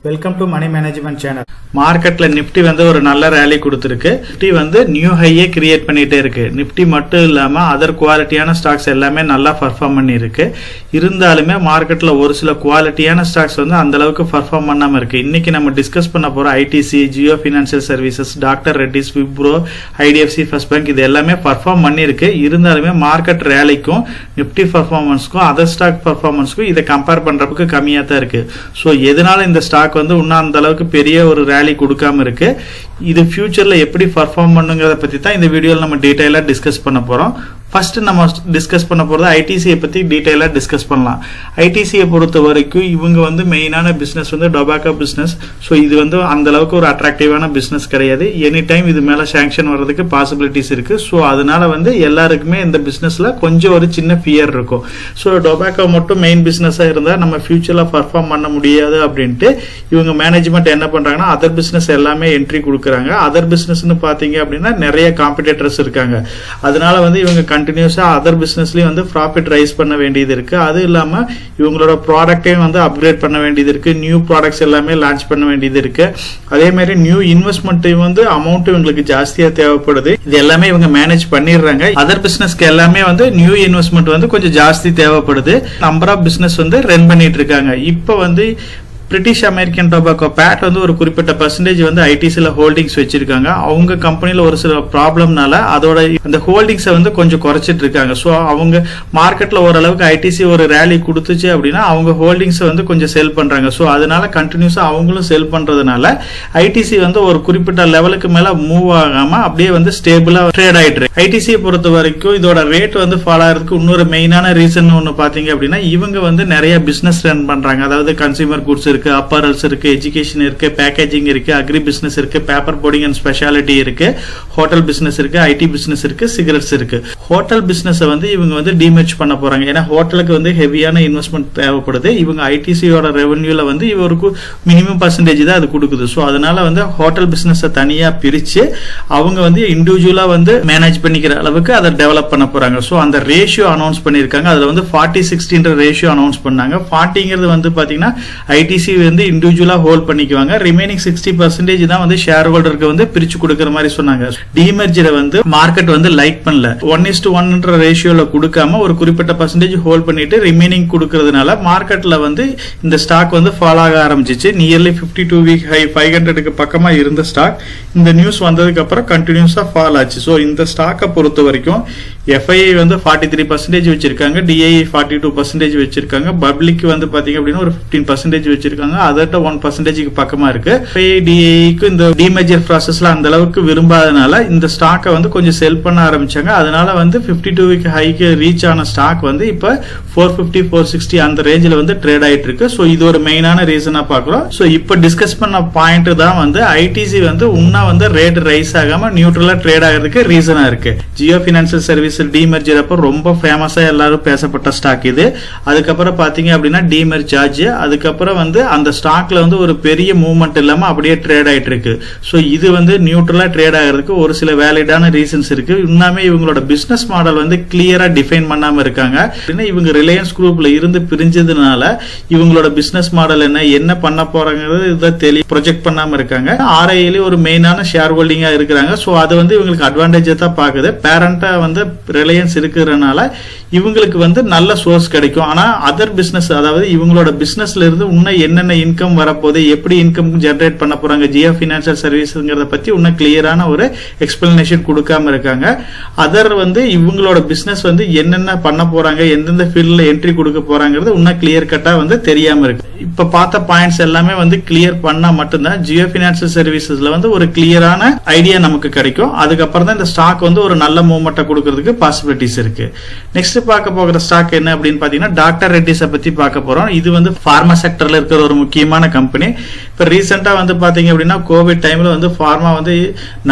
Welcome to money management channel. மார்க்கெட்ல Nifty வந்து ஒரு நல்ல ரேலி கொடுத்துருக்கு. நிப்டி வந்து நியூ ஹையே கிரியேட் பண்ணிட்டே இருக்கு. நிப்டி மட்டும் இல்லாம அதர் குவாலிட்டியான ஸ்டாக்ஸ் எல்லாமே நல்லா பர்ஃபார்ம் பண்ணி இருக்கு. இருந்தாலுமே மார்க்கெட்ல ஒரு சில குவாலிட்டியான ஸ்டாக்ஸ் வந்து அந்த அளவுக்கு பர்ஃபார்ம் பண்ணாம இருக்கு. இன்னைக்கு நம்ம டிஸ்கஸ் பண்ண போற ITC, Jio Financial Services, Doctor Reddy's, Wipro, IDFC First Bank இது எல்லாமே பர்ஃபார்ம் பண்ணி இருக்கு. இருந்தாலுமே மார்க்கெட் ரேலிக்கும் நிப்டி பர்ஃபார்மன்ஸ்க்கும் அதர் ஸ்டாக் பர்ஃபார்மன்ஸ்க்கும் இதை கம்பேர் பண்றதுக்கு கம்மியா தான் இருக்கு. ஸோ எதனால இந்த ஸ்டாக் வந்து இன்னும் அந்த அளவுக்கு பெரிய ஒரு ரேலி கொடுக்காம இருக்கு. இது ஃபியூச்சர்ல எப்படி பர்ஃபார்ம் பண்ணுங்கிறத பத்தி தான் இந்த வீடியோல நம்ம டீடைலா டிஸ்கஸ் பண்ண போறோம். ஃபர்ஸ்ட் நம்ம டிஸ்கஸ் பண்ண போறது ஐடிசியை பத்தி டீடைலா டிஸ்கஸ் பண்ணலாம். ஐடிசியை பொறுத்த வரைக்கும் இவங்க வந்து மெயினான பிசினஸ் வந்து டொபாக்கோ பிசினஸ். ஸோ இது வந்து அந்த அளவுக்கு ஒரு அட்ராக்டிவான பிசினஸ் கிடையாது. எனி டைம் இது மேல சாங்ஷன் வர்றதுக்கு பாசிபிலிட்டிஸ் இருக்கு. ஸோ அதனால வந்து எல்லாருக்குமே இந்த பிசினஸ்ல கொஞ்சம் ஒரு சின்ன ஃபியர் இருக்கும். ஸோ டொபாக்கோ மட்டும் மெயின் பிசினஸா இருந்தா நம்ம ஃபியூச்சர்ல பர்ஃபார்ம் பண்ண முடியாது அப்படின்ட்டு இவங்க மேனேஜ்மெண்ட் என்ன பண்றாங்கன்னா அதர் பிசினஸ் எல்லாமே என்ட்ரி கொடுக்குறாங்க. அதர் பிசினஸ்னு பாத்தீங்க அப்படின்னா நிறைய காம்படிட்டர்ஸ் இருக்காங்க. அதனால வந்து இவங்க கண்டினியூஸா அதர் பிசினஸ்லயும் வந்து ப்ராஃபிட் ரைஸ் பண்ண வேண்டியது இருக்கு. அது இல்லாம இவங்களோட ப்ராடக்டையும் வந்து அப்கிரேட் பண்ண வேண்டியது இருக்கு. நியூ ப்ராடக்ட்ஸ் எல்லாமே லான்ச் பண்ண வேண்டியது இருக்கு. அதே மாதிரி நியூ இன்வெஸ்ட்மெண்ட்டையும் வந்து அமௌண்ட் இவங்களுக்கு ஜாஸ்தியா தேவைப்படுது. இது எல்லாமே இவங்க மேனேஜ் பண்ணிடுறாங்க. அதர் பிசினஸ்க்கு எல்லாமே வந்து நியூ இன்வெஸ்ட்மெண்ட் வந்து கொஞ்சம் ஜாஸ்தி தேவைப்படுது. நம்பர் ஆஃப் பிசினஸ் வந்து ரன் பண்ணிட்டு இருக்காங்க. இப்போ வந்து பிரிட்டிஷ் அமெரிக்கன் டொபாக்கோ பேட் வந்து ஒரு குறிப்பிட்ட பர்சன்டேஜ் வந்து ஐடிசில ஹோல்டிங்ஸ் வச்சிருக்காங்க. அவங்க கம்பெனில ஒரு சில ப்ராப்ளம்னால அதோட அந்த ஹோல்டிங்ஸை வந்து கொஞ்சம் குறைச்சிட்டு இருக்காங்க. ஸோ அவங்க மார்க்கெட்ல ஓரளவுக்கு ஐடிசி ஒரு ரேலி கொடுத்துச்சு அப்படின்னா அவங்க ஹோல்டிங்ஸை வந்து கொஞ்சம் செல் பண்றாங்க. ஸோ அதனால கண்டினியூஸா அவங்களும் செல் பண்றதுனால ஐடிசி வந்து ஒரு குறிப்பிட்ட லெவலுக்கு மேல மூவ் ஆகாம அப்படியே வந்து ஸ்டேபிளா ட்ரேட் ஆயிட்டு இருக்கு. ஐடிசியை பொறுத்த வரைக்கும் இதோட ரேட் வந்து ஃபாலோ ஆகிறதுக்கு இன்னொரு மெயினான ரீசன் ஒன்னு பாத்தீங்க அப்படின்னா இவங்க வந்து நிறைய பிசினஸ் ரன் பண்றாங்க. அதாவது கன்சியூமர் குட்ஸ் இருக்கு, அப்பரல்ஸ் இருக்கு, எஜுகேஷன் இருக்கு, பேக்கேஜிங் இருக்கு, அக்ரி பிசினஸ் இருக்கு, பேப்பர் போர்டிங் அண்ட் ஸ்பெஷாலிட்டி இருக்கு, ஹோட்டல் பிசினஸ் இருக்கு, ஐடி பிசினஸ் இருக்கு, சிகரெட்ஸ் இருக்கு. ஹோட்டல் பிசினஸ் வந்து இவங்க வந்து டிமெர்ஜ் பண்ண போறாங்க. ஏன்னா ஹோட்டலுக்கு வந்து ஹெவியான இன்வெஸ்ட்மெண்ட் தேவைப்படுது. இவங்க ஐடிசியோட ரெவன்யூல வந்து இவருக்கு மினிமம் பர்சன்டேஜ் தான் அது கொடுக்குது. ஸோ அதனால வந்து ஹோட்டல் பிசினஸ் தனியா பிரிச்சு அவங்க வந்து இண்டிவிஜுவலா வந்து மேனேஜ் பண்ணிக்கிற அளவுக்கு அதை டெவலப் பண்ண போறாங்க. ஸோ அந்த ரேஷியோ அனௌன்ஸ் பண்ணிருக்காங்க. அதுல வந்து 40-60 ரேஷியோ அனௌன்ஸ் பண்ணாங்க. 40ங்கிறது வந்து பாத்தீங்கன்னா ஐடிசி வந்து இண்டிவிஜுவலா ஹோல்ட் பண்ணிக்குவாங்க. ரிமைனிங் 60% தான் வந்து ஷேர் ஹோல்டருக்கு வந்து பிரிச்சு கொடுக்கிற மாதிரி சொன்னாங்க. டிமெர்ஜரை வந்து மார்க்கெட் வந்து லைக் பண்ணல. 1:1 ரேஷியோல கொடுக்காம ஒரு குறிப்பிட்ட பர்சன்டேஜ் ஹோல்ட் பண்ணிட்டு ரிமைனிங் கொடுக்கறதுனால மார்க்கெட்ல வந்து இந்த ஸ்டாக் வந்து ஃபால் ஆக ஆரம்பிச்சிச்சு. நியர்லி 52 வீக் ஹை 500க்கு பக்கமா இருந்த ஸ்டாக் இந்த நியூஸ் வந்ததுக்கு அப்புறம் கண்டினியூஸா ஃபால் ஆச்சு. ஸோ இந்த ஸ்டாக்கை பொறுத்த வரைக்கும் எஃப்ஐஐ வந்து 43% வச்சிருக்காங்க, டிஐ 42% வச்சிருக்காங்க, பப்ளிக் வந்து பாத்தீங்க அப்படின்னா ஒரு 15% வச்சிருக்காங்க. அதட்ட 1% பக்கமா இருக்கு. டிஐக்கு இந்த டிமெர்ஜர் ப்ராசஸ்ல அந்த அளவுக்கு விரும்பாதனால இந்த ஸ்டாக்கை வந்து கொஞ்சம் செல் பண்ண ஆரம்பிச்சாங்க. அதனால வந்து 52 வீக் ஹைக்கு ரீச் ஆன ஸ்டாக் வந்து இப்ப 450, 460 அந்த ரேஞ்சில் வந்து ட்ரேட் ஆயிட்டு இருக்கு. ஸோ இது ஒரு மெயினான ரீசனா பாக்கலாம். ஸோ இப்ப டிஸ்கஸ் பண்ண பாயிண்ட் தான் வந்து ஐடிசி வந்து இன்னும் வந்து ரேட் ரைஸ் ஆகாம நியூட்ரலா ட்ரேட் ஆகிறதுக்கு ரீசனா இருக்கு. ஜியோ பினான்சியல் சர்வீஸ் டிமெர்ஜர் அப்ப ரொம்ப ஃபேமஸா எல்லாரும் பேசப்பட்ட ஸ்டாக் இது. அதுக்கப்புறம் பாத்தீங்க அப்படின்னா டிமெர்ஜ் சார்ஜ், அதுக்கப்புறம் வந்து அந்த ஸ்டாக்ல வந்து ஒரு பெரிய மூவ்மெண்ட் இல்லாம அப்படியே ட்ரேட் ஆயிட்டு இருக்கு. சோ இது வந்து நியூட்ரலா ட்ரேட் ஆகிறதுக்கு ஒரு சில வேலிடான ரீசன்ஸ் இருக்கு. இன்னுமே இவங்களோட பிசினஸ் மாடல் வந்து கிளியரா டிஃபைன் பண்ணாம இருக்காங்க. இவங்க ரிலையன்ஸ் குரூப்ல இருந்து பிரிஞ்சதுனால இவங்களோட பிசினஸ் மாடல் என்ன பண்ண போறாங்கிறது இதை ப்ரொஜெக்ட் பண்ணாம இருக்காங்க. ஆர்ஐல ஒரு மெயினான ஷேர் ஹோல்டிங்கா இருக்கிறாங்க. சோ அது வந்து இவங்களுக்கு அட்வான்டேஜ் தான் பாக்குது. பேரண்டா வந்து ரிலையன்ஸ் இருக்கிறதுனால இவங்களுக்கு வந்து நல்ல சோர்ஸ் கிடைக்கும். ஆனா அதர் பிசினஸ் அதாவது இவங்களோட பிசினஸ்ல இருந்து இன்னும் என்னென்ன இன்கம் வரப்போகுது, எப்படி இன்கம் ஜெனரேட் பண்ண போறாங்க, ஜியோ பினான்சியல் சர்வீஸ்ங்கிறத பத்தி இன்னும் கிளியரான ஒரு எக்ஸ்பிளனேஷன் கொடுக்காம இருக்காங்க. அதர் வந்து இவங்களோட பிசினஸ் வந்து என்னென்ன பண்ண போறாங்க, எந்தெந்த ஃபீல்ட்ல என்ட்ரி கொடுக்க போறாங்கிறது இன்னும் கிளியர் கட்டா வந்து தெரியாம இருக்கு. இப்ப பார்த்த பாயிண்ட்ஸ் எல்லாமே வந்து கிளியர் பண்ணா மட்டும்தான் ஜியோ பினான்சியல் சர்வீசஸ்ல வந்து ஒரு கிளியரான ஐடியா நமக்கு கிடைக்கும். அதுக்கப்புறம் தான் இந்த ஸ்டாக் வந்து ஒரு நல்ல மூவ்மெண்ட் கொடுக்கறதுக்கு பாசிபிலிட்டிஸ் இருக்கு. நெக்ஸ்ட் பார்க்க போகிற ஸ்டாக் என்ன அப்படின்னு பாத்தீங்கன்னா டாக்டர் ரெட்டிஸ் பத்தி பார்க்க போறோம். இது வந்து பார்மா செக்டர்ல இருக்கிற ஒரு முக்கியமான கம்பெனி. இப்ப ரீசெண்டா வந்து பாத்தீங்க அப்படின்னா கோவிட் டைம்ல வந்து பார்மா வந்து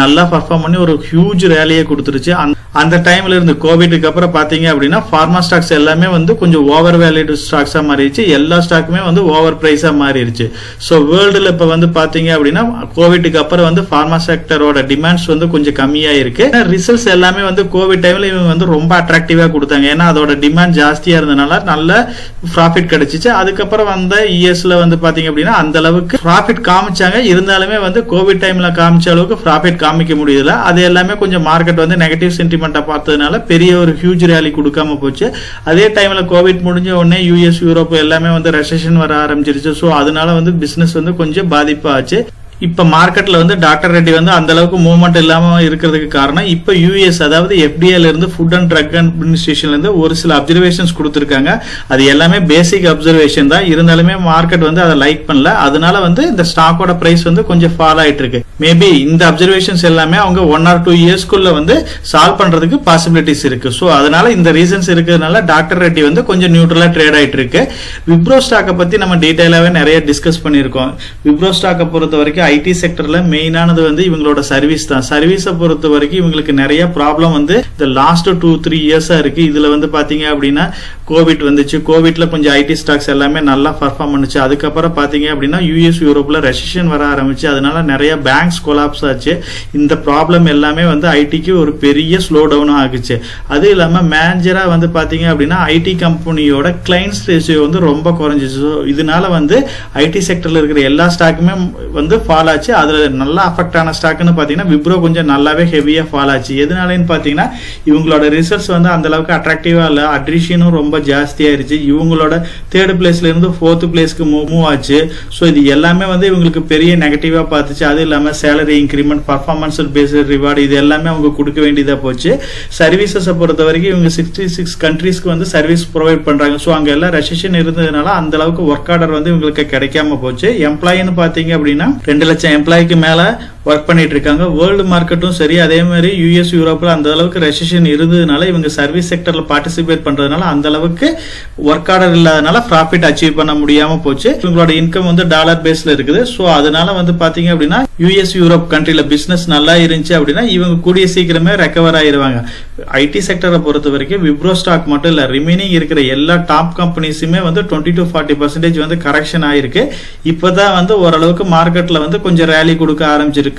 நல்லா பர்ஃபார்ம் பண்ணி ஒரு ஹியூஜ் ரேலியை கொடுத்துருச்சு. அந்த டைம்ல இருந்து கோவிட்க்கு அப்புறம் பாத்தீங்க அப்படின்னா பார்மா ஸ்டாக்ஸ் எல்லாமே வந்து கொஞ்சம் ஓவர் வேல்யூட் ஸ்டாக்ஸா மாறிடுச்சு. எல்லா ஸ்டாக்குமே வந்து ஓவர் பிரைஸா மாறிடுச்சு. சோ வேர்ல்டுல இப்ப வந்து பாத்தீங்க அப்படின்னா கோவிட்க்கு அப்புறம் வந்து பார்மா செக்டரோட டிமாண்ட்ஸ் வந்து கொஞ்சம் கம்மியா இருக்கு. ரிசல்ட்ஸ் எல்லாமே வந்து கோவிட் டைம்ல இவங்க வந்து ரொம்ப அட்ராக்டிவா கொடுத்தாங்க. ஏன்னா அதோட டிமாண்ட் ஜாஸ்தியா இருந்தனால நல்ல ப்ராஃபிட் கிடைச்சிச்சு. அதுக்கப்புறம் வந்த இயர்ஸ்ல வந்து பாத்தீங்க அப்படின்னா அந்த அளவுக்கு ப்ராஃபிட் காமிச்சாங்க. இருந்தாலுமே வந்து கோவிட் டைம்ல காமிச்ச அளவுக்கு ப்ராஃபிட் காமிக்க முடியல. அது எல்லாமே கொஞ்சம் மார்க்கெட் வந்து நெகட்டிவ் சென்டிமெண்டா பார்த்ததுனால பெரிய ஒரு ஹியூஜ் ரேலி கொடுக்காம போச்சு. அதே டைம்ல கோவிட் முடிஞ்ச உடனே யூஎஸ் யூரோப் எல்லாமே வந்து ரெசெஷன் வர ஆரம்பிச்சிருச்சு. ஸோ அதனால வந்து பிசினஸ் வந்து கொஞ்சம் பாதிப்பாச்சு. இப்ப மார்க்கெட்ல வந்து டாக்டர் ரெட்டி வந்து அந்த அளவுக்கு மூவ்மெண்ட் இல்லாம இருக்கிறதுக்கு காரணம் இப்ப யூஎஸ் அதாவது எஃப்டிஏல இருந்து ஃபுட் அண்ட் ட்ரக் அட்மினிஸ்ட்ரேஷன்ல இருந்து ஒரு சில அப்சர்வேஷன்ஸ் கொடுத்திருக்காங்க. அது எல்லாமே பேசிக் அப்சர்வேஷன் தான். இருந்தாலுமே மார்க்கெட் வந்து அதை லைக் பண்ணல. அதனால வந்து இந்த ஸ்டாக்கோட பிரைஸ் வந்து கொஞ்சம் ஃபால் ஆயிட்டு இருக்கு. மேபி இந்த அப்சர்வேஷன்ஸ் எல்லாமே அவங்க 1 or 2 இயர்ஸ்க்குள்ள வந்து சால்வ் பண்றதுக்கு பாசிபிலிட்டிஸ் இருக்கு. ஸோ அதனால இந்த ரீசன்ஸ் இருக்கிறதுனால டாக்டர் ரெட்டி வந்து கொஞ்சம் நியூட்ரலா ட்ரேட் ஆயிட்டு இருக்கு. விப்ரோ ஸ்டாக்கை பத்தி நம்ம டீடைலாவே நிறைய டிஸ்கஸ் பண்ணிருக்கோம். விப்ரோ ஸ்டாக்கை பொறுத்த வரைக்கும் ஐடி செக்டர்ல மெயினானது வந்து இவங்களோட சர்வீஸ் தான். சர்வீஸை பொறுத்த வரைக்கும் இவங்களுக்கு நிறைய ப்ராப்ளம் வந்து இந்த லாஸ்ட் 2-3 இயர்ஸா இருக்கு. இதுல வந்து பாத்தீங்க அப்படின்னா கோவிட் வந்துச்சு. கோவிட்ல கொஞ்சம் ஐடி ஸ்டாக்ஸ் எல்லாமே நல்லா பர்ஃபார்ம் பண்ணுச்சு. அதுக்கப்புறம் பாத்தீங்க அப்படின்னா யூஎஸ் யூரோப்ல ரெசெஷன் வர ஆரம்பிச்சு. அதனால நிறைய பேங்க்ஸ் கொலாப்ஸ் ஆச்சு. இந்த ப்ராப்ளம் எல்லாமே வந்து ஐடிக்கு ஒரு பெரிய ஸ்லோ டவுன் ஆகுச்சு. அது இல்லாம மேனேஜரா வந்து பாத்தீங்க அப்படின்னா ஐடி கம்பெனியோட கிளைண்ட்ஸ் ரேஷியோ வந்து ரொம்ப குறைஞ்சிச்சு. இதனால வந்து ஐடி செக்டர்ல இருக்கிற எல்லா ஸ்டாக்குமே வந்து ஃபால் ஆச்சு. அதுல நல்லா அஃபெக்ட் ஆன ஸ்டாக்னு பாத்தீங்கன்னா விப்ரோ கொஞ்சம் நல்லாவே ஹெவியா ஃபால் ஆச்சு. எதனாலன்னு பாத்தீங்கன்னா இவங்களோட ரிசல்ட்ஸ் வந்து அந்த அளவுக்கு அட்ராக்டிவா இல்ல. அட்ரிஷனும் ரொம்ப ஜாஸ்தியாயிருச்சு. இவங்களோட 3rd பிளேஸ்ல இருந்து 4th பிளேஸ்க்கு மூவ் ஆச்சு. ஸோ இது எல்லாமே வந்து இவங்களுக்கு பெரிய நெகட்டிவா பார்த்துச்சு. அது இல்லாம salary increment, performance based reward இது எல்லாமே அவங்க கொடுக்க வேண்டியதா போச்சு. சர்வீசஸ் பொறுத்த வரைக்கும் இவங்க 66 கண்ட்ரீஸ்க்கு வந்து சர்வீஸ் ப்ரொவைட் பண்றாங்க. ஸோ அங்க எல்லாம் ரெசெஷன் இருந்ததுனால அந்த அளவுக்கு ஒர்க் ஆர்டர் வந்து இவங்களுக்கு கிடைக்காம போச்சு. எம்ப்ளாயின்னு பாத்தீங்க அப்படின்னா 2 லட்சம் எம்ப்ளாய்க்கு மேல ஒர்க் பண்ணிட்டு இருக்காங்க. வேர்ல்டு மார்க்கெட்டும் சரி, அதே மாதிரி யூஎஸ் யூரோப்ல அந்த அளவுக்கு ரெசெஷன் இருந்ததுனால இவங்க சர்வீஸ் செக்டர்ல பார்ட்டிசிபேட் பண்றதுனால அந்த அளவுக்கு ஒர்க் ஆர்டர் இல்லாதனால ப்ராஃபிட் அச்சீவ் பண்ண முடியாம போச்சு. இவங்களோட இன்கம் வந்து டாலர் பேஸ்ல இருக்குது. சோ அதனால வந்து பாத்தீங்க அப்படின்னா யூஎஸ் யூரோப் கண்ட்ரில பிசினஸ் நல்லா இருந்துச்சு அப்படின்னா இவங்க கூடிய சீக்கிரமே ரெக்கவர் ஆயிருவாங்க. ஐடி செக்டரை பொறுத்த வரைக்கும் விப்ரோ ஸ்டாக் மட்டும் இல்ல, ரிமைனிங் இருக்கிற எல்லா டாப் கம்பெனிஸுமே வந்து 20-40% வந்து கரெக்ஷன் ஆயிருக்கு. இப்பதான் வந்து ஓரளவுக்கு மார்க்கெட்ல வந்து கொஞ்சம் ரேலி கொடுக்க ஆரம்பிச்சிருக்கு.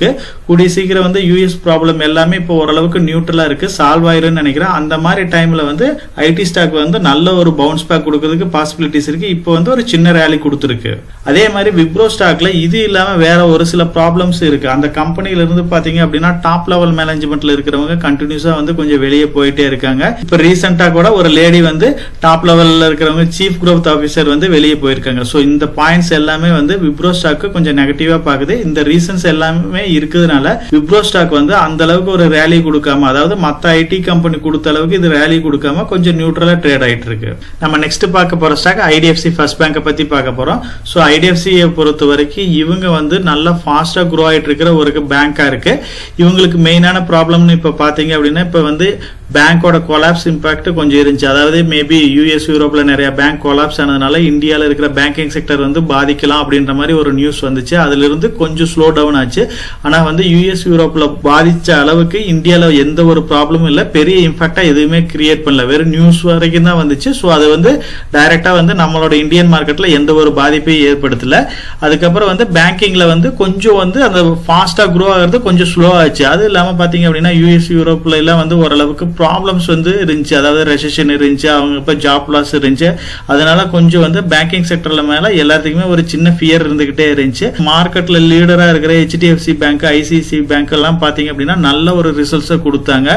கூடிய சீக்கிரம் வந்து யூஎஸ் ப்ராப்ளம் எல்லாமே இப்போ ஓரளவுக்கு நியூட்ரலா இருக்கு, சால்வ் ஆயிருன்னு நினைக்கிறேன். அந்த மாதிரி டைம்ல வந்து ஐடி ஸ்டாக் வந்து நல்ல ஒரு பவுன்ஸ் பேக் கொடுக்கிறதுக்கு பாசிபிலிட்டிஸ் இருக்கு. இப்போ வந்து ஒரு சின்ன ரேலி கொடுத்துருக்கு. அதே மாதிரி விப்ரோ ஸ்டாக்ல இது இல்லாம வேற ஒரு சில ப்ராப்ளம்ஸ் இருக்கு. அந்த கம்பெனில இருந்து பாத்தீங்க அப்படின்னா டாப் லெவல் மேனேஜ்மெண்ட்ல இருக்கிறவங்க கண்டினியூஸா வந்து கொஞ்சம் வெளியே போயிட்டே இருக்காங்க. இப்ப ரீசெண்டா கூட ஒரு லேடி வந்து டாப் லெவல்ல இருக்கிறவங்க சீஃப் குரோத் ஆபீசர் வந்து வெளியே போயிருக்காங்க. சோ இந்த பாயிண்ட்ஸ் எல்லாமே வந்து விப்ரோ ஸ்டாக் கொஞ்சம் நெகட்டிவா பாக்குது. இந்த ரீசன்ஸ் எல்லாமே இருக்கிறதுனால விப்ரோ ஸ்டாக் வந்து அந்த அளவுக்கு ஒரு ரேலி கொடுக்காம, அதாவது மத்த ஐடி கம்பெனி கொடுத்த அளவுக்கு இது ரேலி கொடுக்காம கொஞ்சம் நியூட்ரலா ட்ரேட் ஆயிட்டு இருக்கு. நம்ம நெக்ஸ்ட் பார்க்க போற ஸ்டாக் ஐடிஎஃப்சி ஃபர்ஸ்ட் பேங்கை பத்தி பார்க்க போறோம். சோ ஐடிஎஃப்சியை பொறுத்த வரைக்கும் இவங்க வந்து நல்லா ஃபாஸ்டா க்ரோ ஆயிட்டு இருக்கிற ஒரு பேங்கா இருக்கு. இவங்களுக்கு மெயினான ப்ராப்ளம்னு இப்ப பாத்தீங்க அப்படின்னா இப்ப வந்து பேங்கோட கொலாப்ஸ் இம்பாக்ட் கொஞ்சம் இருந்துச்சு. அதாவது மேபி யூஎஸ் யூரோப்ல நிறைய பேங்க் கொலாப்ஸ் ஆனதுனால இந்தியாவில் இருக்கிற பேங்கிங் செக்டர் வந்து பாதிக்கலாம் அப்படின்ற மாதிரி ஒரு நியூஸ் வந்துச்சு. அதுல இருந்து கொஞ்சம் ஸ்லோ டவுன் ஆச்சு. ஆனா வந்து யூஎஸ் யூரோப்ல பாதிச்ச அளவுக்கு இந்தியால எந்த ஒரு ப்ராப்ளமும் இல்ல, பெரிய இம்பாக்டா எதுவுமே கிரியேட் பண்ணல, வெறும் நியூஸ் வரைக்கும் தான் வந்துச்சு. ஸோ அது வந்து டைரக்டா வந்து நம்மளோட இந்தியன் மார்க்கெட்ல எந்த ஒரு பாதிப்பையும் ஏற்படுத்தல. அதுக்கப்புறம் வந்து பேங்கிங்ல வந்து கொஞ்சம் வந்து அந்த ஃபாஸ்டா க்ரோ ஆகிறது கொஞ்சம் ஸ்லோ ஆச்சு. அது இல்லாம பாத்தீங்க அப்படின்னா யூஎஸ் யூரோப்ல எல்லாம் வந்து ஓரளவுக்கு ப்ராப்ளம்ஸ் வந்து இருந்துச்சு. அதாவது ரெசெஷன் இருந்துச்சு, அவங்க இப்ப ஜாப் லாஸ் இருந்துச்சு. அதனால கொஞ்சம் வந்து பேங்கிங் செக்டர்ல மேல எல்லாத்துக்குமே ஒரு சின்ன ஃபியர் இருந்துகிட்டே இருந்துச்சு. மார்க்கெட்ல லீடரா இருக்கிற ஹெச்டிஎஃப்சி பேங்க், ஐசிசி பேங்க் எல்லாம் பாத்தீங்க அப்படின்னா நல்ல ஒரு ரிசல்ட்ஸ் கொடுத்தாங்க.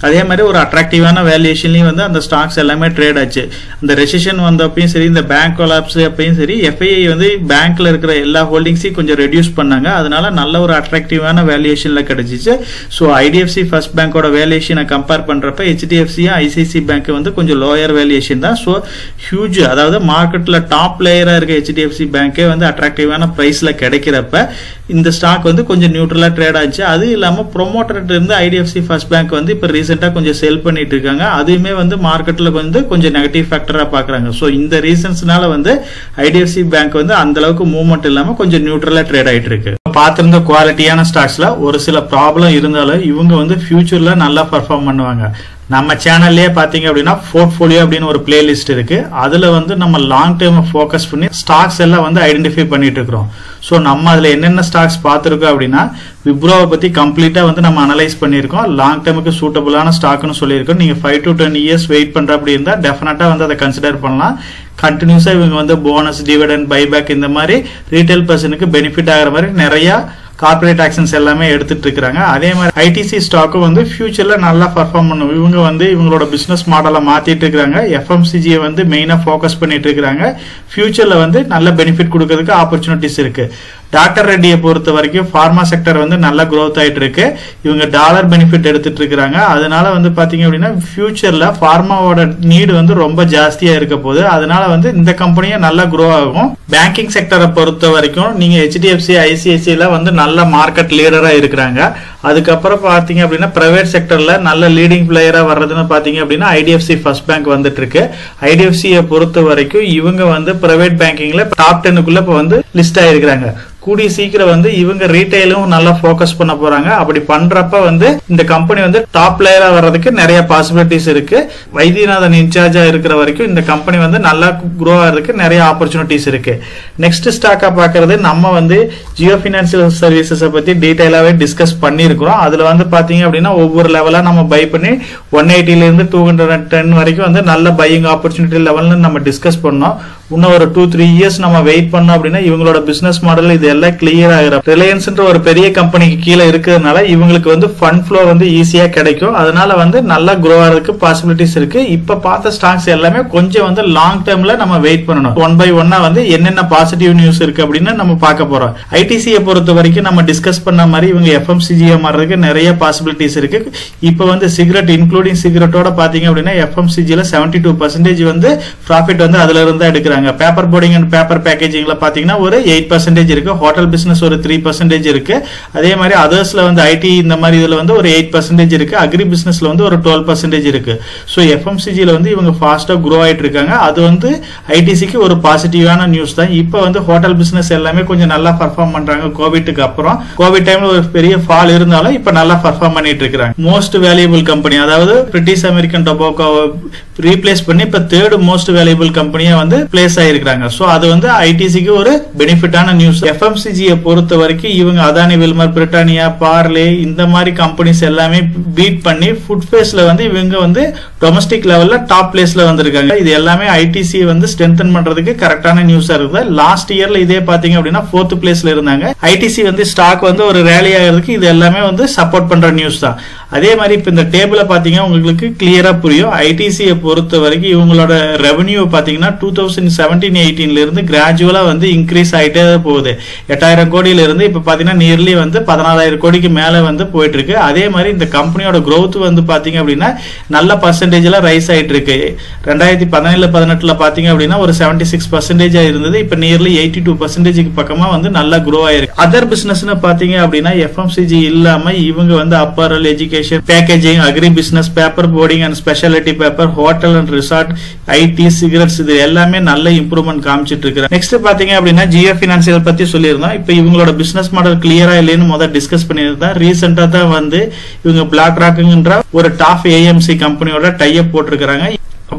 அதே மாதிரி ஒரு அட்ராக்டிவான வேல்யூஷன்லயும் வந்து அந்த ஸ்டாக்ஸ் எல்லாமே ட்ரேட் ஆச்சு. அந்த ரெசெஷன் வந்தப்பையும் சரி, இந்த பேங்க் கொலாப்ஸ் அப்பையும் சரி, எஃப்ஐஐ வந்து பேங்க்ல இருக்கிற எல்லா ஹோல்டிங்ஸையும் கொஞ்சம் ரெடியூஸ் பண்ணாங்க. அதனால நல்ல ஒரு அட்ராக்டிவான வேல்யூஷன்ல கிடைச்சிச்சு. ஸோ ஐடிஎஃப்சி ஃபர்ஸ்ட் பேங்கோட வேல்யூஷனை கம்பேர் பண்றப்ப ஹெச்டிஎஃப்சி ஐசிசி பேங்க் வந்து கொஞ்சம் லோயர் வேல்யூஷன் தான். ஸோ ஹியூஜ், அதாவது மார்க்கெட்ல டாப் பிளேயரா இருக்க ஹெச்டிஎஃப்சி பேங்கே வந்து அட்ராக்டிவான பிரைஸ்ல கிடைக்கிறப்ப இந்த ஸ்டாக் வந்து கொஞ்சம் நியூட்ரலா ட்ரேட் ஆச்சு. அது இல்லாம ப்ரொமோட்டர் இருந்து ஐடிஎஃப்சி ஃபர்ஸ்ட் பேங்க் வந்து இப்ப ரீசெண்டா கொஞ்சம் செல் பண்ணிட்டு இருக்காங்க. அதுவுமே வந்து மார்க்கெட்ல வந்து கொஞ்சம் நெகட்டிவ் ஃபேக்டரா பாக்குறாங்க. சோ இந்த ரீசன்ஸ்னால வந்து ஐடிஎஃப்சி பேங்க் வந்து அந்த அளவுக்கு மூவ்மெண்ட் இல்லாம கொஞ்சம் நியூட்ரலா ட்ரேட் ஆயிட்டு இருக்கு. பார்த்திருந்த குவாலிட்டியான ஸ்டாக்ஸ்ல ஒரு சில ப்ராப்ளம் இருந்தாலும் இவங்க வந்து ஃபியூச்சர்ல நல்லா பெர்ஃபார்ம் பண்ணுவாங்க. நம்ம சேனல்லே பாத்தீங்க அப்படின்னா போர்ட்ஃபோலியோ அப்படின்னு ஒரு பிளேலிஸ்ட் இருக்கு. அதுல வந்து நம்ம லாங் டேர்ம் ஃபோக்கஸ் பண்ணி ஸ்டாக்ஸ் எல்லாம் வந்து ஐடென்டிஃபை பண்ணிட்டு இருக்கிறோம். ஸோ நம்ம அதுல என்னென்ன ஸ்டாக்ஸ் பார்த்துருக்கோம் அப்படின்னா விப்ரோவை பத்தி கம்ப்ளீட்டா வந்து நம்ம அனலைஸ் பண்ணியிருக்கோம். லாங் டேர்முக்கு சூட்டபிளான ஸ்டாக்னு சொல்லியிருக்கோம். நீங்க 5 to 10 years வெயிட் பண்ற அப்படி இருந்தா டெஃபினட்டா வந்து அதை கன்சிடர் பண்ணலாம். கண்டினியூஸா இவங்க வந்து போனஸ், டிவிடெண்ட், பைபேக் இந்த மாதிரி ரீட்டைல் பர்சனுக்கு பெனிஃபிட் ஆகிற மாதிரி நிறைய கார்பரேட் ஆக்ஷன்ஸ் எல்லாமே எடுத்துட்டு இருக்காங்க. அதே மாதிரி ஐடிசி ஸ்டாக்கும் வந்து ஃபியூச்சர்ல நல்லா பர்ஃபார்ம் பண்ணும். இவங்க வந்து இவங்களோட பிசினஸ் மாடலை மாத்திட்டு இருக்காங்க. எஃப்எம்சிஜியை வந்து மெயினா ஃபோக்கஸ் பண்ணிட்டு இருக்காங்க. ஃபியூச்சர்ல வந்து நல்ல பெனிஃபிட் கொடுக்கறதுக்கு ஆப்பர்ச்சுனிட்டிஸ் இருக்கு. டாக்டர் ரெட்டியை பொறுத்த வரைக்கும் ஃபார்மா செக்டர் வந்து நல்ல growth ஆயிட்டு இருக்கு. இவங்க டாலர் பெனிஃபிட் எடுத்துட்டு இருக்காங்க. அதனால வந்து பாத்தீங்க அப்படின்னா ஃபியூச்சர்ல ஃபார்மாவோட நீடு வந்து ரொம்ப ஜாஸ்தியா இருக்க போகுது. அதனால வந்து இந்த கம்பெனியும் நல்லா grow ஆகும். பேங்கிங் செக்டரை பொறுத்த வரைக்கும் நீங்க HDFC, ICICI வந்து நல்ல மார்க்கெட் லீடரா இருக்கிறாங்க. அதுக்கப்புறம் பாத்தீங்க அப்படின்னா பிரைவேட் செக்டர்ல நல்ல லீடிங் பிளேயரா வர்றதுன்னு பாத்தீங்க அப்படின்னா IDFC ஃபர்ஸ்ட் பேங்க் வந்துட்டு இருக்கு. IDFC பொறுத்த வரைக்கும் இவங்க வந்து பிரைவேட் பேங்கிங்ல டாப் 10க்குள்ள இப்ப வந்து லிஸ்ட் ஆயிருக்காங்க. கூடிய சீக்கிரம் வந்து இவங்க ரீட்டைலும் நல்லா ஃபோக்கஸ் பண்ண போறாங்க. அப்படி பண்றப்ப வந்து இந்த கம்பெனி வந்து டாப் பிளேயரா வர்றதுக்கு நிறைய பாசிபிலிட்டிஸ் இருக்கு. வைத்தியநாதன் இன்சார்ஜா இருக்கிற வரைக்கும் இந்த கம்பெனி வந்து நல்லா க்ரோ ஆகிறதுக்கு நிறைய ஆப்பர்ச்சுனிட்டிஸ் இருக்கு. நெக்ஸ்ட் ஸ்டாக்கா பாக்குறது நம்ம வந்து ஜியோ பினான்சியல் சர்வீசஸ் பத்தி டீடைலாவே டிஸ்கஸ் பண்ணிருக்கிறோம். அதுல வந்து பாத்தீங்க அப்படின்னா ஒவ்வொரு லெவலா நம்ம பை பண்ணி 180 இருந்து 210 வரைக்கும் வந்து நல்ல பையிங் ஆப்பர்ச்சுனிட்டி லெவல்னு நம்ம டிஸ்கஸ் பண்ணோம். இன்னும் ஒரு 2-3 இயர்ஸ் நம்ம வெயிட் பண்ணோம் அப்படின்னா இவங்களோட பிசினஸ் மாடல் இது எல்லாம் கிளியர் ஆகிரும். ரிலையன்ஸ்ன்ற ஒரு பெரிய கம்பெனிக்கு கீழே இருக்கிறதுனால இவங்களுக்கு வந்து ஃபண்ட் ஃப்ளோ வந்து ஈஸியா கிடைக்கும். அதனால வந்து நல்லா க்ரோ ஆகிறதுக்கு பாசிபிலிட்டிஸ் இருக்கு. இப்ப பார்த்த ஸ்டாக்ஸ் எல்லாமே கொஞ்சம் வந்து லாங் டேர்ம்ல நம்ம வெயிட் பண்ணணும். 1 by 1 வந்து என்னென்ன பாசிட்டிவ் நியூஸ் இருக்கு அப்படின்னு நம்ம பார்க்க போறோம். ஐடிசியை பொறுத்த வரைக்கும் நம்ம டிஸ்கஸ் பண்ண மாதிரி இவங்க எஃப்எம்சிஜியா மாறதுக்கு நிறைய பாசிபிலிட்டிஸ் இருக்கு. இப்ப வந்து சிகரெட் இன்க்ளூடிங் சிகரெட்டோட பாத்தீங்க அப்படின்னா எஃப்எம்சிஜில 72% வந்து ப்ராஃபிட் வந்து அதுல இருந்து எடுக்கிறாங்க. பேப்பர் போர்டிங் அண்ட் பேப்பர் பேக்கேஜிங்ல பாத்தீங்கன்னா ஒரு 8% இருக்கு. ஹோட்டல் பிசினஸ் ஒரு 3% இருக்கு. அதே மாதிரி அதர்ஸ்ல வந்து ஐடி இந்த மாதிரி இதுல வந்து ஒரு 8% இருக்கு. அக்ரி பிசினஸ்ல வந்து ஒரு 12% இருக்கு. சோ எஃப்எம்சிஜில வந்து இவங்க ஃபாஸ்டா க்ரோ ஆயிட்டு இருக்காங்க. அது வந்து ஐடிசிக்கு ஒரு பாசிட்டிவான நியூஸ் தான். இப்ப வந்து ஹோட்டல் பிசினஸ் எல்லாமே கொஞ்சம் நல்லா பர்ஃபார்ம் பண்றாங்க. கோவிட்க்கு அப்புறம் கோவிட் டைம்ல ஒரு பெரிய ஃபால் இருந்தாலும் இப்ப நல்லா பர்ஃபார்ம் பண்ணிட்டு இருக்காங்க. மோஸ்ட் வேல்யூபிள் கம்பெனி அதாவது பிரிட்டிஷ் அமெரிக்கன் டொபாக்கோ ரீப்ளேஸ் பண்ணி இப்ப 3rd மோஸ்ட் வேல்யூபிள் கம்பெனியா வந்து பிளேஸ் ஆயிருக்காங்க. சோ அது வந்து ஐடிசிக்கு ஒரு பெனிஃபிட்டான நியூஸ். எஃப்எம்சிஜியை பொறுத்த வரைக்கும் இவங்க அதானி, வில்மர், பிரிட்டானியா, பார்லே இந்த மாதிரி கம்பெனிஸ் எல்லாமே பீட் பண்ணி ஃபுட் ஃபேஸ்ல வந்து இவங்க வந்து டொமஸ்டிக் லெவல்ல டாப் பிளேஸ்ல வந்திருக்காங்க. இது எல்லாமே ஐடிசி வந்து ஸ்ட்ரென்தன் பண்றதுக்கு கரெக்டான நியூஸா இருக்குது. லாஸ்ட் இயர்ல இதே பாத்தீங்க அப்படின்னா 4th பிளேஸ்ல இருந்தாங்க. ஐடிசி வந்து ஸ்டாக் வந்து ஒரு ரேலி ஆகிறதுக்கு இது எல்லாமே வந்து சப்போர்ட் பண்ற நியூஸ் தான். அதே மாதிரி இப்ப இந்த டேபிள பாத்தீங்கன்னா உங்களுக்கு கிளியரா புரியும். ஐடிசியை பொறுத்த வரைக்கும் இவங்களோட ரெவன்யூ பாத்தீங்கன்னா 2017-18 இருந்து கிராஜுவலா வந்து இன்க்ரீஸ் ஆயிட்டே போகுது. 8000 கோடியில இருந்து இப்ப பாத்தீங்கன்னா நியர்லி வந்து 14000 கோடிக்கு மேல வந்து போயிட்டு இருக்கு. அதே மாதிரி இந்த கம்பெனியோட growth வந்து பாத்தீங்க அப்படின்னா நல்ல பர்சன்டேஜ்ல ரைஸ் ஆயிட்டு இருக்கு. 2017-18 பாத்தீங்க அப்படின்னா ஒரு 76% இருந்தது. இப்ப நியர்லி 82% பக்கமா வந்து நல்லா grow ஆயிருக்கு. அதர் பிசினஸ்னு பாத்தீங்க அப்படின்னா எஃப்எம்சிஜி இல்லாம இவங்க வந்து apparel, education, packaging, agri business, paper boarding and speciality paper, hotel and resort, IT, cigarettes இது எல்லாமே நல்ல இம்ப்ரூவ்மெண்ட் காமிச்சிட்டு இருக்கு. நெக்ஸ்ட் பாத்தீங்க அப்படின்னா ஜியோ பினான்சியல் பத்தி சொல்லியிருந்தோம். இப்ப இவங்களோட பிசினஸ் மாடல் கிளியரா இல்லைன்னு முதல்ல டிஸ்கஸ் பண்ணியிருந்தா. ரீசெண்டா தான் வந்து இவங்க பிளாக் ராக்ன்ற ஒரு டாப் ஏஎம்சி கம்பெனியோட டைப் போட்டிருக்காங்க.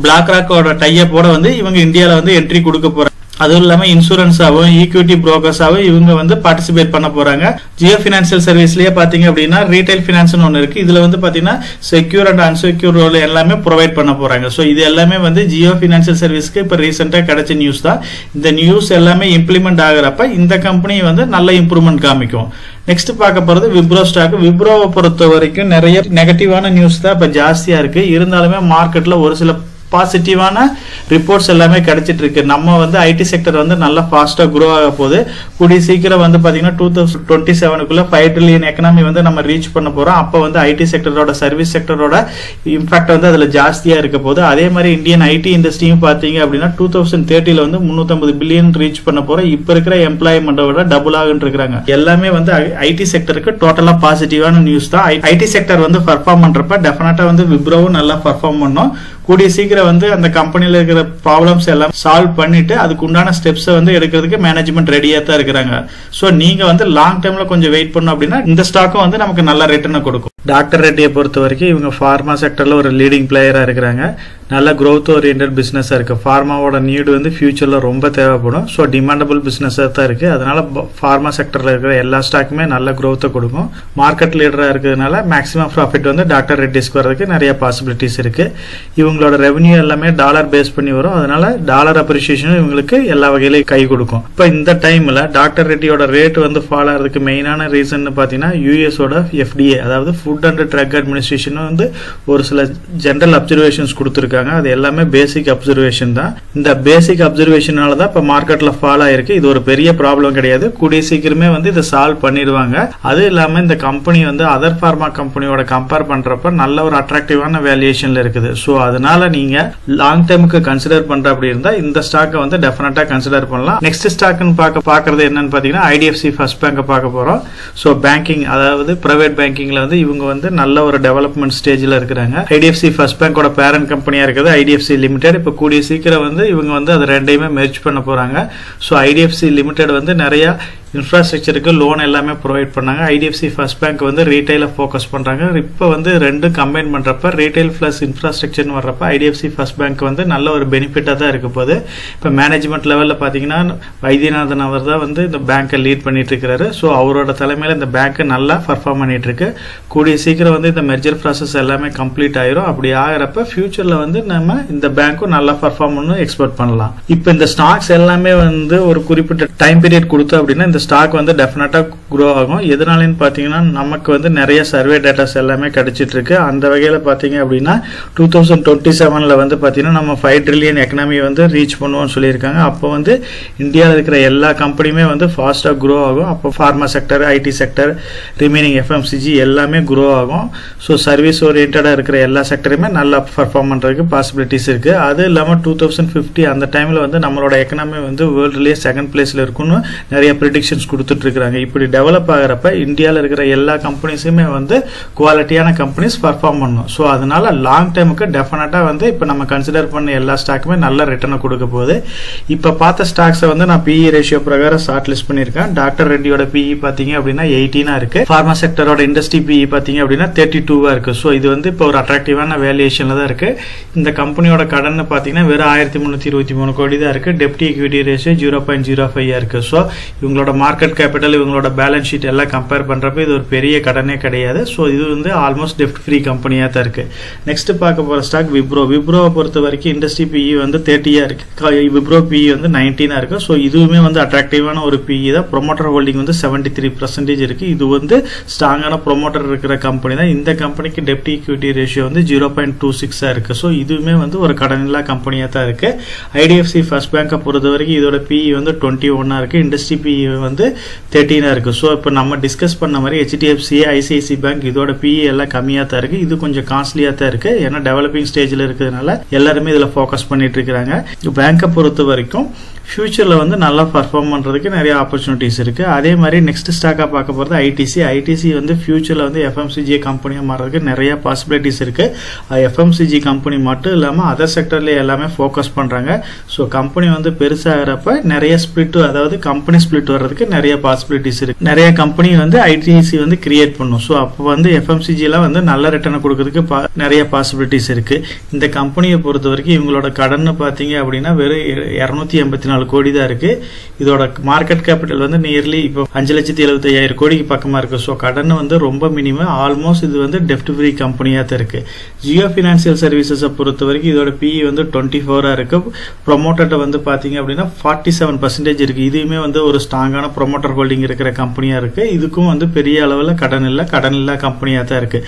பிளாக் ராக்கோட டைப்போட வந்து இவங்க இந்தியால வந்து என்ட்ரி கொடுக்க போறாங்க. அதுவும் இல்லாம இன்சூரன்ஸாவும் ஈக்விட்டி புரோக்கர்ஸாவும் இவங்க வந்து பார்ட்டிசிபேட் பண்ண போறாங்க. ஜியோ பினான்சியல் சர்வீஸ்லயே பாத்தீங்க அப்படின்னா ரீட்டைல் பினான்ஸ் ஒன்னு இருக்கு. இதுல வந்து பாத்தீங்கன்னா செக்யூர் அண்ட் அன்செக்யூர் ரோல் எல்லாமே ப்ரொவைட் பண்ண போறாங்க. சோ இது எல்லாமே வந்து ஜியோ பினான்சியல் சர்வீஸ்க்கு இப்ப ரீசெண்டா கிடைச்ச நியூஸ் தான். இந்த நியூஸ் எல்லாமே இம்ப்ளிமெண்ட் ஆகுறப்ப இந்த கம்பெனி வந்து நல்ல இம்ப்ரூவ்மெண்ட் காமிக்கும். நெக்ஸ்ட் பார்க்க போறது விப்ரோ ஸ்டாக். விப்ரோவை பொறுத்த வரைக்கும் நிறைய நெகட்டிவான நியூஸ் தான் இப்ப ஜாஸ்தியா இருக்கு. இருந்தாலுமே மார்க்கெட்ல ஒரு சில பாசிட்டிவான ரிப்போர்ட்ஸ் எல்லாமே கிடைச்சிட்டு இருக்கு. நம்ம வந்து ஐடி செக்டர் வந்து நல்லா ஃபாஸ்டா க்ரோ ஆக போகுது. கூடிய சீக்கிரம் வந்து பாத்தீங்கன்னா 2027க்குள்ள 5 trillion எக்கனாமி வந்து நம்ம ரீச் பண்ண போறோம். அப்ப வந்து ஐடி செக்டரோட, சர்வீஸ் செக்டரோட இம்பாக்ட் வந்து அதுல ஜாஸ்தியா இருக்க போகுது. அதே மாதிரி இந்தியன் ஐடி இண்டஸ்ட்ரியும் பாத்தீங்க அப்படின்னா 2030ல வந்து 350 பில்லியன் ரீச் பண்ண போறோம். இப்ப இருக்கிற எம்ப்ளாய்மெண்டோட டபுள் ஆகுன்னு இருக்காங்க. எல்லாமே வந்து ஐடி செக்டருக்கு டோட்டலா பாசிட்டிவான நியூஸ் தான். ஐடி செக்டர் வந்து பர்ஃபார்ம் பண்றப்ப டெஃபினட்டா வந்து விப்ரோவும் நல்லா பர்ஃபார்ம் பண்ணும். கூடிய சீக்கிரம் வந்து அந்த கம்பெனில இருக்கிற ப்ராப்ளம்ஸ் எல்லாம் சால்வ் பண்ணிட்டு அதுக்கு உண்டான ஸ்டெப்ஸ் வந்து எடுக்கிறதுக்கு மேனேஜ்மெண்ட் ரெடியா தான் இருக்கிறாங்க. சோ நீங்க வந்து லாங் டேர்ம்ல கொஞ்சம் வெயிட் பண்ணணும் அப்படின்னா இந்த ஸ்டாக்கும் வந்து நமக்கு நல்ல ரிட்டர்ன் கொடுக்கும். டாக்டர் ரெட்டியை பொறுத்த வரைக்கும் இவங்க ஃபார்மா செக்டர்ல ஒரு லீடிங் பிளேயரா இருக்கிறாங்க. நல்ல growth ஓரியன்டட் பிசினஸா இருக்கு. ஃபார்மாவோட நீடு வந்து ஃபியூச்சர்ல ரொம்ப தேவைப்படும். ஸோ டிமாண்டபிள் பிசினஸா தான் இருக்கு. அதனால ஃபார்மா செக்டர்ல இருக்கிற எல்லா ஸ்டாக்குமே நல்ல growth கொடுக்கும். மார்க்கெட் லீடரா இருக்கிறதுனால மேக்ஸிமம் ப்ராஃபிட் வந்து டாக்டர் ரெட்டிஸ்க்கு வரதுக்கு நிறைய பாசிபிலிட்டிஸ் இருக்கு. இவங்களோட ரெவன்யூ எல்லாமே டாலர் பேஸ் பண்ணி வரும். அதனால டாலர் அப்ரிசியேஷன் இவங்களுக்கு எல்லா வகையிலையும் கை கொடுக்கும். இப்போ இந்த டைம்ல டாக்டர் ரெட்டியோட ரேட் வந்து ஃபால் ஆகிறதுக்கு மெயினான ரீசன் பாத்தீங்கன்னா யூஎஸோட FDA அதாவது ஃபுட் அண்ட் ட்ரக் அட்மினிஸ்ட்ரேஷன் வந்து ஒரு சில ஜெனரல் அப்சர்வேஷன்ஸ் கொடுத்துருக்காங்க. அது எல்லாமே பேசிக் அப்சர்வேஷன் தான். இந்த பேசிக் அப்சர்வேஷனால தான் இப்ப மார்க்கெட்ல ஃபால் ஆயிருக்கு. இது ஒரு பெரிய ப்ராப்ளம் கிடையாது. கூடிய சீக்கிரமே வந்து இதை சால்வ் பண்ணிடுவாங்க. அது இல்லாம இந்த கம்பெனி வந்து அதர் பார்மா கம்பெனியோட கம்பேர் பண்றப்ப நல்ல ஒரு அட்ராக்டிவான வேல்யூஷன்ல இருக்குது. ஸோ அதனால நீங்க லாங் டேர்முக்கு கன்சிடர் பண்ற அப்படி இருந்தா இந்த ஸ்டாக்கை வந்து டெஃபினட்டா கன்சிடர் பண்ணலாம். நெக்ஸ்ட் ஸ்டாக்னு பாக்குறது என்னன்னு பாத்தீங்கன்னா ஐடிஎஃப்சி ஃபர்ஸ்ட் பேங்க் பார்க்க போறோம். ஸோ பேங்கிங் அதாவது பிரைவேட் பேங்கிங்ல வந்து இவங்க வந்து நல்ல ஒரு டெவலப்மெண்ட் ஸ்டேஜ்ல இருக்கிறாங்க. ஐடிஎஃப்சி ஃபர்ஸ்ட் பேங்கோட பேரண்ட் கம்பெனியா இருக்குது ஐடிஎஃப்சி லிமிடெட். இப்ப கூடிய சீக்கிரம் வந்து இவங்க வந்து அது ரெண்டையுமே மெர்ஜ் பண்ண போறாங்க. ஸோ ஐடிஎஃப்சி லிமிடெட் வந்து நிறைய இன்ஃப்ராஸ்ட்ரக்சருக்கு லோன் எல்லாமே ப்ரொவைட் பண்ணாங்க. ஐடிஎஃப்சி ஃபர்ஸ்ட் பேங்க் வந்து ரீட்டைல ஃபோக்கஸ் பண்றாங்க. இப்போ வந்து ரெண்டு கம்பைன் பண்றப்ப ரீட்டைல் பிளஸ் இன்ஃப்ராஸ்ட்ரக்சர்னு வர்றப்ப ஐடிஎஃப்சி ஃபர்ஸ்ட் பேங்க் வந்து நல்ல ஒரு பெனிஃபிட்டா தான் இருக்க போகுது. இப்போ மேனேஜ்மெண்ட் லெவல்ல பாத்தீங்கன்னா வைத்தியநாதன் அவர் தான் வந்து இந்த பேங்கை லீட் பண்ணிட்டு இருக்காரு. ஸோ அவரோட தலைமையில இந்த பேங்க் நல்லா பர்ஃபார்ம் பண்ணிட்டு இருக்கு. கூடிய சீக்கிரம் வந்து இந்த மெர்ஜர் ப்ராசஸ் எல்லாமே கம்ப்ளீட் ஆயிரும். அப்படி ஆகிறப்ப ஃபியூச்சர்ல வந்து நம்ம இந்த பேங்க்கும் நல்லா பர்ஃபார்ம் பண்ணி எக்ஸ்பெக்ட் பண்ணலாம். இப்போ இந்த ஸ்டாக்ஸ் எல்லாமே வந்து ஒரு குறிப்பிட்ட டைம் பீரியட் கொடுத்தோம் அப்படின்னா இந்த ஸ்டாக் வந்து டெஃபினட்டா க்ரோ ஆகும். எதனாலன்னு பாத்தீங்கன்னா நமக்கு வந்து நிறைய சர்வே டேட்டாஸ் எல்லாமே கிடைச்சிட்டு இருக்கு. அந்த வகையில பாத்தீங்க அப்படின்னா 2027ல வந்து பாத்தீங்கன்னா நம்ம 5 ட்ரில்லியன் எக்கனாமி வந்து ரீச் பண்ணுவோம்னு சொல்லியிருக்காங்க. அப்போ வந்து இந்தியாவில் இருக்கிற எல்லா கம்பெனியுமே வந்து ஃபாஸ்டா க்ரோ ஆகும். அப்போ pharma sector, IT sector, remaining FMCG எல்லாமே க்ரோ ஆகும். ஸோ சர்வீஸ் ஓரியன்டா இருக்கிற எல்லா செக்டருமே நல்லா பர்ஃபார்ம் பண்றதுக்கு பாசிபிலிட்டிஸ் இருக்கு. அது இல்லாம 2050 அந்த டைம்ல வந்து நம்மளோட எக்கனாமி வந்து வேர்ல்ட்லயே செகண்ட் பிளேஸ்ல இருக்கும்னு நிறைய ப்ரெடிக்ஷன்ஸ் கொடுத்துட்டு இருக்காங்க. இப்படி டெவலப் ஆகிறப்ப இந்தியாவில் இருக்கிற எல்லா கம்பெனிஸுமே வந்து குவாலிட்டியான கம்பெனிஸ் பர்ஃபார்ம் பண்ணும். ஸோ அதனால லாங் டைமுக்கு டெஃபினட்டா வந்து இப்போ நம்ம கன்சிடர் பண்ண எல்லா ஸ்டாக்குமே நல்ல ரிட்டர்னை கொடுக்க போகுது. இப்போ பார்த்த ஸ்டாக்ஸை வந்து நான் பிஇ ரேஷியோ பிரகாரம் ஷார்ட் லிஸ்ட் பண்ணியிருக்கேன். டாக்டர் ரெட்டியோட பிஇ பாத்தீங்க அப்படின்னா 18 இருக்கு. ஃபார்மா செக்டரோட இண்டஸ்ட்ரி பிஇ பாத்தீங்க அப்படின்னா 32 இருக்கு. ஸோ இது வந்து இப்போ ஒரு அட்ராக்டிவான வேல்யூஷன்ல தான் இருக்கு. இந்த கம்பெனியோட கடன் பாத்தீங்கன்னா வெறும் 1323 கோடி தான் இருக்கு. டெப்ட் ஈக்விட்டி ரேஷியோ 0.05 இருக்கு. ஸோ இவங்களோட மார்க்கெட் கேபிட்டல், இவங்களோட பேலன்ஸ் ஷீட் எல்லாம் கம்பேர் பண்றப்ப இது ஒரு பெரிய கடனே கிடையாது. ஸோ இது வந்து ஆல்மோஸ்ட் டெப்ட் ஃப்ரீ கம்பெனியா தான் இருக்கு. நெக்ஸ்ட் பார்க்க போற ஸ்டாக் விப்ரோ. விப்ரோவை பொறுத்த வரைக்கும் இண்டஸ்ட்ரி பிஇ வந்து 30 இருக்கு. விப்ரோ பிஇ வந்து 19 இருக்கு. ஸோ இதுவுமே வந்து அட்ராக்டிவான ஒரு பிஇ தான். ப்ரொமோட்டர் ஹோல்டிங் வந்து 73% இருக்கு. இது வந்து ஸ்ட்ராங்கான ப்ரொமோட்டர் இருக்கிற கம்பெனி தான். இந்த கம்பெனிக்கு டெப்ட் ஈக்விட்டி ரேஷியோ வந்து 0.26 இருக்கு. ஸோ இதுவுமே வந்து ஒரு கடனில்லா கம்பெனியா தான் இருக்கு. ஐடிஎஃப்சி ஃபர்ஸ்ட் பேங்கை பொறுத்த வரைக்கும் இதோட பிஇ வந்து 21 இருக்கு. இண்டஸ்ட்ரி பிஇ வந்து 13 இருக்கு. ஸோ இப்போ நம்ம டிஸ்கஸ் பண்ண மாதிரி HDFC, ஐசிஐசி பேங்க் இதோட பிஇ எல்லாம் கம்மியா தான் இருக்கு. இது கொஞ்சம் காஸ்ட்லியா தான் இருக்கு. ஏன்னா டெவலப்பிங் ஸ்டேஜ்ல இருக்கிறதுனால எல்லாருமே இதுல ஃபோக்கஸ் பண்ணிட்டு இருக்காங்க. பேங்கை பொறுத்த வரைக்கும் ஃபியூச்சர்ல வந்து நல்லா பர்ஃபார்ம் பண்றதுக்கு நிறைய ஆப்பர்ச்சுனிட்டிஸ் இருக்கு. அதே மாதிரி நெக்ஸ்ட் ஸ்டாக்கா பார்க்க போறது ஐடிசி. ஐடிசி வந்து ஃபியூச்சர்ல வந்து எஃப்எம்சிஜி கம்பெனியா மாறதுக்கு நிறைய பாசிபிலிட்டிஸ் இருக்கு. எஃப்எம்சிஜி கம்பெனி மட்டும் இல்லாம அதர் செக்டர்ல எல்லாமே ஃபோக்கஸ் பண்றாங்க. ஸோ கம்பெனி வந்து பெருசாகிறப்ப நிறைய ஸ்பிளிட், அதாவது கம்பெனி ஸ்பிளிட் வர்றதுக்கு நிறைய பாசிபிலிட்டிஸ் இருக்கு. நிறைய கம்பெனி வந்து ஐடிசி வந்து கிரியேட் பண்ணும். ஸோ அப்போ வந்து எஃப்எம்சிஜில வந்து நல்ல ரிட்டர்ன் கொடுக்கறதுக்கு நிறைய பாசிபிலிட்டிஸ் இருக்கு. இந்த கம்பெனியை பொறுத்த வரைக்கும் இவங்களோட கடன் பாத்தீங்க அப்படின்னா வெறும் 284 கோடி தான் இருக்கு. இதோட மார்க்கெட் கேபிட்டல் வந்து நியர்லி இப்போ 5,75,000 கோடிக்கு பக்கமா இருக்கு. ஸோ கடன் வந்து ரொம்ப மினிமம். ஆல்மோஸ்ட் இது வந்து டெப்ட் ஃப்ரீ கம்பெனியா தான் இருக்கு. ஜியோ பினான்சியல் சர்வீசஸ் பொறுத்த வரைக்கும் இதோட பிஇ வந்து 24 இருக்கு. ப்ரொமோட்டர் வந்து பாத்தீங்க அப்படின்னா 47% இருக்கு. இதுவுமே வந்து ஒரு ஸ்ட்ராங்கான ப்ரொமோட்டர் ஹோல்டிங் இருக்கிற கம்பெனியா இருக்கு. இதுக்கும் வந்து பெரிய அளவுல கடன் இல்ல கம்பெனியா தான் இருக்கு.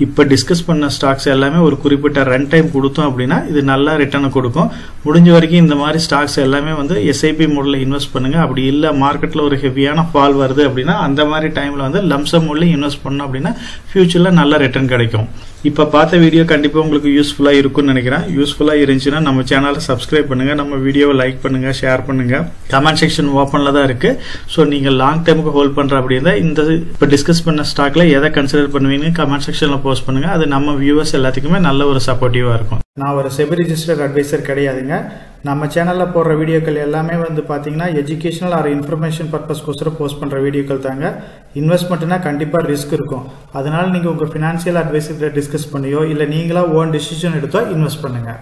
இப்ப டிஸ்கஸ் பண்ண ஸ்டாக்ஸ் எல்லாமே ஒரு குறிப்பிட்ட ரன் டைம் கொடுத்தோம் அப்படின்னா இது நல்லா ரிட்டர்ன் கொடுக்கும். முடிஞ்ச வரைக்கும் இந்த மாதிரி ஸ்டாக்ஸ் எல்லாமே வந்து எஸ்ஐபி மோட்ல இன்வெஸ்ட் பண்ணுங்க. அப்படி இல்ல மார்க்கெட்ல ஒரு ஹெவியான ஃபால் வருது அப்படின்னா அந்த மாதிரி டைம்ல வந்து லம்சம் மோட்ல இன்வெஸ்ட் பண்ணோம் அப்படின்னா ஃபியூச்சர்ல நல்ல ரிட்டர்ன் கிடைக்கும். இப்போ பார்த்த வீடியோ கண்டிப்பாக உங்களுக்கு யூஸ்ஃபுல்லாக இருக்கும்னு நினைக்கிறேன். யூஸ்ஃபுல்லாக இருந்துச்சுன்னா நம்ம சேனலை சப்ஸ்கிரைப் பண்ணுங்கள், நம்ம வீடியோவை லைக் பண்ணுங்கள், ஷேர் பண்ணுங்கள். கமெண்ட் செக்ஷன் ஓப்பனில் தான் இருக்குது. ஸோ நீங்கள் லாங் டைமுக்கு ஹோல்ட் பண்ணுற அப்படி இருந்தால் இந்த இப்போ டிஸ்கஸ் பண்ண ஸ்டாக்ல எதை கன்சிடர் பண்ணுவீங்கன்னு கமெண்ட் செக்ஷனில் போஸ்ட் பண்ணுங்கள். அது நம்ம வியூவர்ஸ் எல்லாத்துக்குமே நல்ல ஒரு சப்போர்ட்டிவாக இருக்கும். நான் ஒரு செபி ரிஜிஸ்டர்ட் அட்வைசர் கிடையாதுங்க. நம்ம சேனலில் போடுற வீடியோக்கள் எல்லாமே வந்து பார்த்தீங்கன்னா எஜுகேஷனல் ஆர் இன்ஃபர்மேஷன் பர்பஸ்க்கோசரம் போஸ்ட் பண்ணுற வீடியோக்கள் தாங்க. இன்வெஸ்ட்மெண்ட்னா கண்டிப்பாக ரிஸ்க் இருக்கும். அதனால நீங்கள் உங்கள் ஃபினான்ஷியல் அட்வைசர்கிட்ட டிஸ்கஸ் பண்ணியோ இல்லை நீங்களா ஓன் டிசிஷன் எடுத்தோ இன்வெஸ்ட் பண்ணுங்கள்.